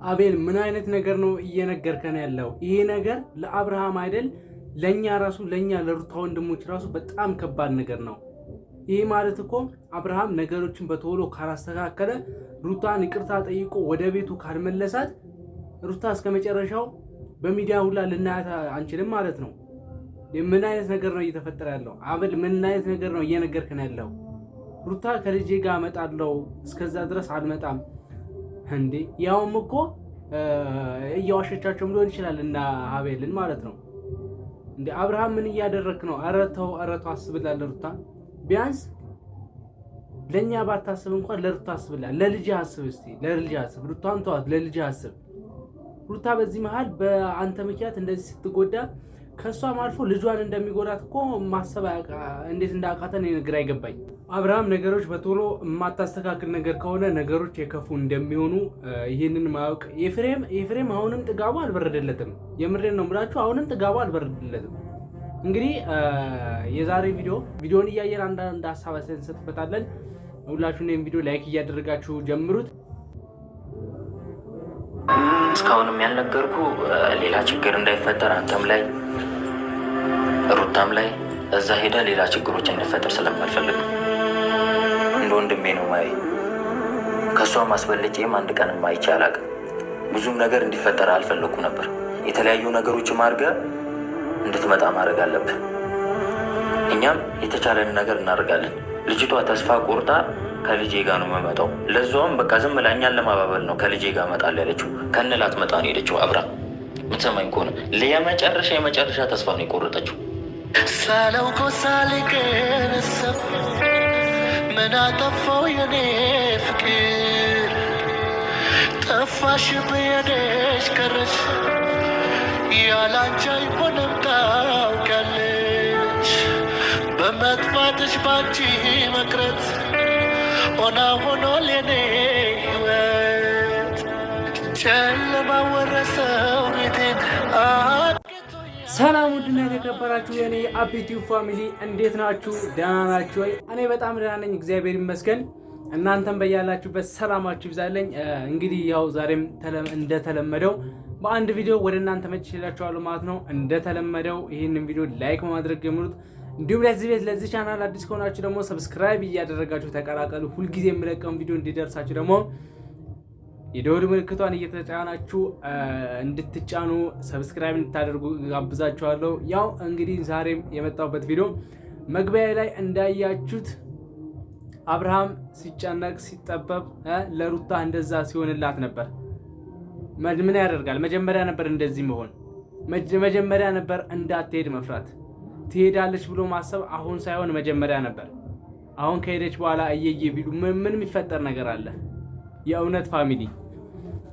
አቤል ምን አይነት ነገር ነው እየነገርከን ያለው? ይሄ ነገር ለአብርሃም አይደል ለኛ ራሱ ለኛ ለሩታ ወንድሞች ራሱ በጣም ከባድ ነገር ነው። ይሄ ማለት እኮ አብርሃም ነገሮችን በቶሎ ካላስተካከለ ሩታን ይቅርታ ጠይቆ ወደ ቤቱ ካልመለሳት ሩታ እስከመጨረሻው በሚዲያ ሁላ ልናያት አንችልም ማለት ነው። ምን አይነት ነገር ነው እየተፈጠረ ያለው? አቤል ምን አይነት ነገር ነው እየነገርከን ያለው? ሩታ ከልጄ ጋር እመጣለሁ እስከዛ ድረስ አልመጣም እንዴ? ያውም እኮ እያዋሸቻቸውም ሊሆን ይችላል እና አቤልን ማለት ነው። እንዴ አብርሃም ምን እያደረክ ነው? ኧረ ተው አስብላት ለሩታ። ቢያንስ ለኛ ባታስብ እንኳን ለሩታ አስብላት። ለልጅ አስብ እስቲ፣ ለልጅ አስብ። ሩታን ተዋት፣ ለልጅ አስብ። ሩታ በዚህ መሃል በአንተ ምክንያት እንደዚህ ስትጎዳ ከሷም አልፎ ልጇን እንደሚጎዳት እኮ ማሰብ እንዴት እንዳቃተን ግራ አይገባኝ። አብርሃም ነገሮች በቶሎ የማታስተካክል ነገር ከሆነ ነገሮች የከፉ እንደሚሆኑ ይህንን ማወቅ ኤፍሬም አሁንም ጥጋቡ አልበረደለትም። የምሬን ነው የምላችሁ፣ አሁንም ጥጋቡ አልበረደለትም። እንግዲህ የዛሬ ቪዲዮን እያየን አንዳንድ ሀሳብ እንሰጥበታለን። ሁላችሁም ይህን ቪዲዮ ላይክ እያደረጋችሁ ጀምሩት። እስካሁንም ያልነገርኩ ሌላ ችግር እንዳይፈጠር አንተም ላይ ሩታም ላይ እዛ ሄዳ ሌላ ችግሮች እንዲፈጠር ስለማልፈልግ ነው። እንደ ወንድሜ ነው ማይ ከእሷ ማስበልጬም አንድ ቀን ማይቼ አላውቅም። ብዙም ነገር እንዲፈጠር አልፈለግኩ ነበር። የተለያዩ ነገሮች አድርገህ እንድትመጣ ማድረግ አለብህ። እኛም የተቻለን ነገር እናደርጋለን። ልጅቷ ተስፋ ቆርጣ ከልጄ ጋር ነው የምመጣው፣ ለዛውም በቃ ዝም ብላ እኛን ለማባበል ነው ከልጄ ጋር እመጣለሁ ያለችው። ከንላት መጣ ነው ሄደችው። አብራ የምትሰማኝ ከሆነ የመጨረሻ ተስፋ ነው የቆረጠችው። ሳለው ኮሳሊቅን ሰብ ምን አጠፋው የኔ ፍቅር፣ ጠፋሽ በየደሽ ቀረሽ፣ ያላንቺ አይሆንም ታውቂያለሽ። በመጥፋትሽ ባንቺ መቅረት ሆኖ የኔ ህይወት ጨለማ ወረሰው ቤቴን። ሰላም ውድና የተከበራችሁ የኔ አቢቲው ፋሚሊ እንዴት ናችሁ? ደህና ናችሁ ወይ? እኔ በጣም ደህና ነኝ፣ እግዚአብሔር ይመስገን። እናንተም በያላችሁበት ሰላማችሁ ይብዛልኝ። እንግዲህ ያው ዛሬም እንደተለመደው በአንድ ቪዲዮ ወደ እናንተ መጥቼላችኋለሁ ማለት ነው። እንደተለመደው ይህንን ቪዲዮ ላይክ በማድረግ ጀምሩት። እንዲሁም ለዚህ ቻናል አዲስ ከሆናችሁ ደግሞ ሰብስክራይብ እያደረጋችሁ ተቀላቀሉ። ሁልጊዜ የምለቀውን ቪዲዮ እንዲደርሳችሁ ደግሞ የደወል ምልክቷን እየተጫናችሁ እንድትጫኑ ሰብስክራይብ እንድታደርጉ ጋብዛችኋለሁ። ያው እንግዲህ ዛሬም የመጣሁበት ቪዲዮ መግቢያ ላይ እንዳያችሁት አብርሃም ሲጨነቅ ሲጠበብ ለሩታ እንደዛ ሲሆንላት ነበር። ምን ያደርጋል? መጀመሪያ ነበር እንደዚህ መሆን፣ መጀመሪያ ነበር እንዳትሄድ መፍራት። ትሄዳለች ብሎ ማሰብ አሁን ሳይሆን መጀመሪያ ነበር። አሁን ከሄደች በኋላ እየየ ቢሉ ምን የሚፈጠር ነገር አለ? የእውነት ፋሚሊ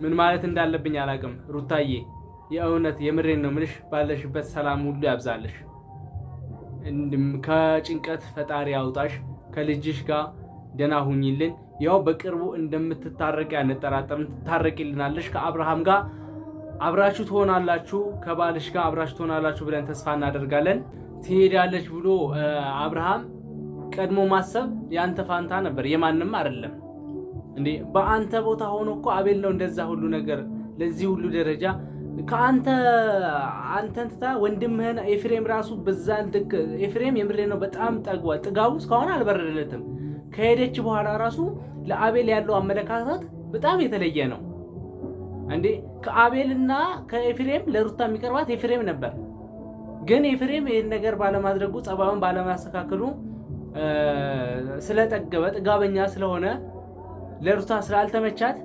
ምን ማለት እንዳለብኝ አላውቅም። ሩታዬ የእውነት የምሬን ነው ምልሽ፣ ባለሽበት ሰላም ሁሉ ያብዛልሽ። ከጭንቀት ፈጣሪ ያውጣሽ። ከልጅሽ ጋር ደህና ሁኝልን። ያው በቅርቡ እንደምትታረቂ አንጠራጠርም። ትታረቂልናለሽ። ከአብርሃም ጋር አብራችሁ ትሆናላችሁ፣ ከባልሽ ጋር አብራችሁ ትሆናላችሁ ብለን ተስፋ እናደርጋለን። ትሄዳለች ብሎ አብርሃም ቀድሞ ማሰብ ያንተ ፋንታ ነበር፣ የማንም አይደለም እንዴ። በአንተ ቦታ ሆኖ እኮ አቤል ነው እንደዛ ሁሉ ነገር ለዚህ ሁሉ ደረጃ አንተን ትታ ወንድምህን ኤፍሬም ራሱ በዛ ልክ ኤፍሬም የምሬ ነው በጣም ጥጋቡ እስካሁን አልበረደለትም። ከሄደች በኋላ ራሱ ለአቤል ያለው አመለካከት በጣም የተለየ ነው እንዴ። ከአቤልና ከኤፍሬም ለሩታ የሚቀርባት ኤፍሬም ነበር። ግን ኤፍሬም ይህን ነገር ባለማድረጉ ጸባዩን ባለማስተካከሉ ስለጠገበ ጥጋበኛ ስለሆነ ለሩታ ስላልተመቻት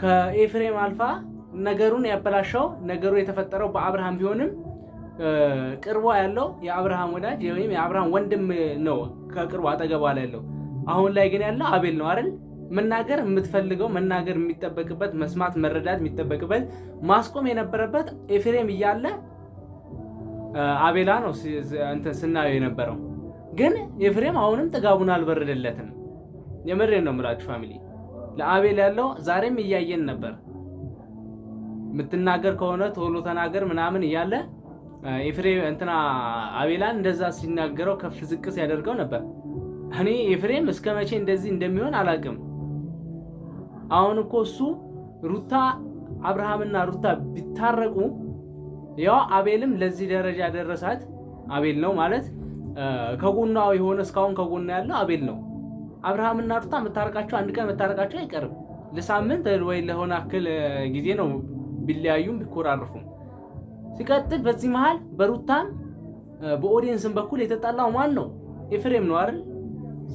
ከኤፍሬም አልፋ ነገሩን ያበላሸው። ነገሩ የተፈጠረው በአብርሃም ቢሆንም ቅርቧ ያለው የአብርሃም ወዳጅ ወይም የአብርሃም ወንድም ነው፣ ከቅርቡ አጠገቧ ላይ ያለው። አሁን ላይ ግን ያለው አቤል ነው አይደል? መናገር የምትፈልገው መናገር የሚጠበቅበት መስማት መረዳት የሚጠበቅበት ማስቆም የነበረበት ኤፍሬም እያለ አቤላ ነው ስናየው የነበረው። ግን ኤፍሬም አሁንም ጥጋቡን አልበረደለትም። የምሬን ነው የምላችሁ ፋሚሊ። ለአቤል ያለው ዛሬም እያየን ነበር። የምትናገር ከሆነ ቶሎ ተናገር ምናምን እያለ ኤፍሬም አቤላን እንደዛ ሲናገረው ከፍ ዝቅ ሲያደርገው ነበር። እኔ ኤፍሬም እስከ መቼ እንደዚህ እንደሚሆን አላውቅም። አሁን እኮ እሱ ሩታ አብርሃምና ሩታ ቢታረቁ ያው አቤልም ለዚህ ደረጃ ደረሳት አቤል ነው ማለት ከጎኗ የሆነ እስካሁን ከጎኗ ያለው አቤል ነው። አብርሃምና ሩታ መታረቃቸው አንድ ቀን መታረቃቸው አይቀርም። ለሳምንት ወይ ለሆነ አክል ጊዜ ነው ቢለያዩም ቢኮራረፉም። ሲቀጥል በዚህ መሃል በሩታም በኦዲየንስም በኩል የተጣላው ማን ነው? ኤፍሬም ነው አይደል?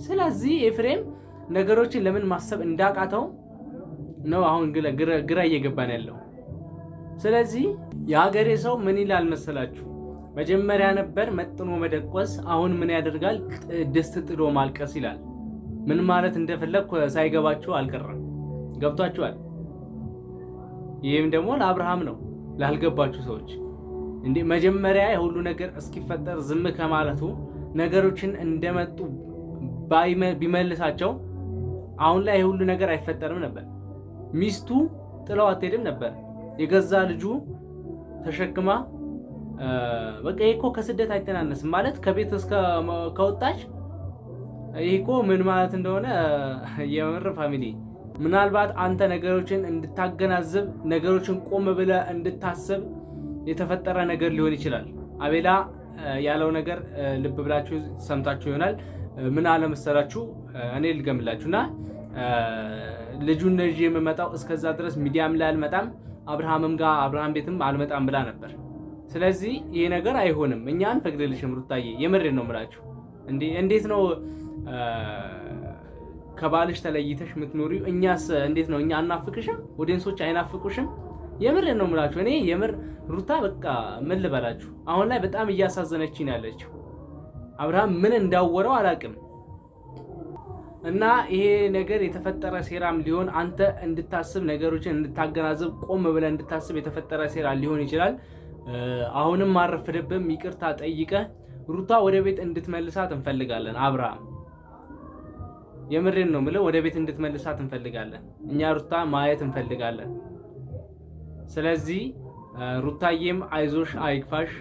ስለዚህ ኤፍሬም ነገሮችን ለምን ማሰብ እንዳቃተው ነው አሁን ግራ እየገባን ያለው። ስለዚህ የሀገሬ ሰው ምን ይላል መሰላችሁ? መጀመሪያ ነበር መጥኖ መደቆስ፣ አሁን ምን ያደርጋል ድስት ጥዶ ማልቀስ ይላል። ምን ማለት እንደፈለግ ሳይገባችሁ አልቀረም። ገብቷችኋል? ይህም ደግሞ ለአብርሃም ነው ላልገባችሁ ሰዎች። እንዴ መጀመሪያ የሁሉ ነገር እስኪፈጠር ዝም ከማለቱ ነገሮችን እንደመጡ ቢመልሳቸው አሁን ላይ የሁሉ ነገር አይፈጠርም ነበር። ሚስቱ ጥለው አትሄድም ነበር። የገዛ ልጁ ተሸክማ በቃ ይሄ እኮ ከስደት አይተናነስም ማለት ከቤት እስከ ከወጣች ይሄ እኮ ምን ማለት እንደሆነ የምር ፋሚሊ ምናልባት አንተ ነገሮችን እንድታገናዝብ ነገሮችን ቆም ብለህ እንድታስብ የተፈጠረ ነገር ሊሆን ይችላል። አቤላ ያለው ነገር ልብ ብላችሁ ሰምታችሁ ይሆናል። ምን አለ መሰላችሁ? እኔ ልገምላችሁና ልጁን ነጂ የምመጣው እስከዛ ድረስ ሚዲያም ላይ አልመጣም፣ አብርሃም ቤትም አልመጣም ብላ ነበር። ስለዚህ ይሄ ነገር አይሆንም፣ እኛ አንፈቅድልሽም ሩታዬ። የምሬን ነው የምላችሁ። እንዴት ነው ከባልሽ ተለይተሽ የምትኖሪው? እኛስ እንዴት ነው? እኛ አናፍቅሽም? ኦዲየንሶች አይናፍቁሽም? የምሬን ነው የምላችሁ። እኔ የምር ሩታ በቃ ምን ልበላችሁ፣ አሁን ላይ በጣም እያሳዘነችኝ ያለችው። አብርሃም ምን እንዳወረው አላውቅም። እና ይሄ ነገር የተፈጠረ ሴራም ሊሆን አንተ እንድታስብ ነገሮችን እንድታገናዘብ ቆም ብለህ እንድታስብ የተፈጠረ ሴራ ሊሆን ይችላል። አሁንም ማረፍድብም ይቅርታ ጠይቀህ ሩታ ወደ ቤት እንድትመልሳት እንፈልጋለን። አብርሃም የምሬን ነው የምለው፣ ወደ ቤት እንድትመልሳት እንፈልጋለን። እኛ ሩታ ማየት እንፈልጋለን። ስለዚህ ሩታዬም አይዞሽ አይክፋሽ፣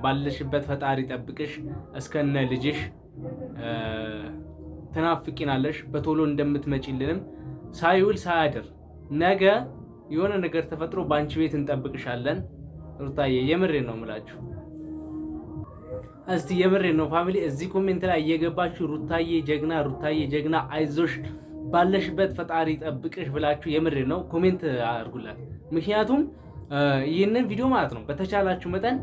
ባለሽበት ፈጣሪ ጠብቅሽ እስከነ ልጅሽ። ትናፍቂናለሽ፣ በቶሎ እንደምትመጪልንም ሳይውል ሳያድር ነገ የሆነ ነገር ተፈጥሮ ባንቺ ቤት እንጠብቅሻለን ሩታዬ። የምሬን ነው የምላችሁ። እስቲ የምሬን ነው ፋሚሊ፣ እዚህ ኮሜንት ላይ እየገባችሁ ሩታዬ ጀግና፣ ሩታዬ ጀግና፣ አይዞሽ፣ ባለሽበት ፈጣሪ ጠብቅሽ ብላችሁ የምሬን ነው ኮሜንት አድርጉላት። ምክንያቱም ይህንን ቪዲዮ ማለት ነው በተቻላችሁ መጠን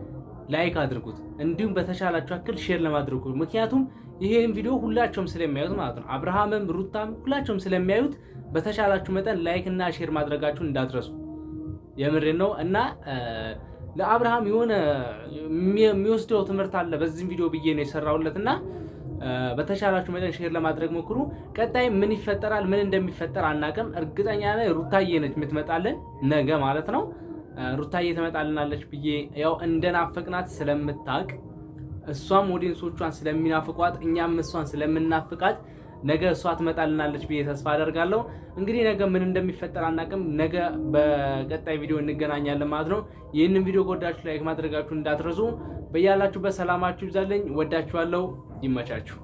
ላይክ አድርጉት፣ እንዲሁም በተቻላችሁ አክል ሼር ለማድረጉ። ምክንያቱም ይሄን ቪዲዮ ሁላችሁም ስለሚያዩት ማለት ነው፣ አብርሃምም ሩታም ሁላችሁም ስለሚያዩት በተቻላችሁ መጠን ላይክ እና ሼር ማድረጋችሁን እንዳትረሱ። የምሬን ነው። እና ለአብርሃም የሆነ የሚወስደው ትምህርት አለ በዚህም ቪዲዮ ብዬ ነው የሰራሁለትና በተቻላችሁ መጠን ሼር ለማድረግ ሞክሩ። ቀጣይ ምን ይፈጠራል ምን እንደሚፈጠር አናውቅም። እርግጠኛ ነኝ ሩታዬ ነች የምትመጣልን ነገ ማለት ነው። ሩታዬ ትመጣልናለች ብዬ ያው እንደናፈቅናት ስለምታውቅ እሷም ኦዲየንሶቿን ስለሚናፍቋት እኛም እሷን ስለምናፍቃት ነገ እሷ ትመጣልናለች ብዬ ተስፋ አደርጋለሁ። እንግዲህ ነገ ምን እንደሚፈጠር አናውቅም። ነገ በቀጣይ ቪዲዮ እንገናኛለን ማለት ነው። ይህንን ቪዲዮ ከወዳችሁ ላይክ ማድረጋችሁ እንዳትረሱ። በያላችሁበት ሰላማችሁ ይብዛልኝ። ወዳችኋለሁ። ይመቻችሁ።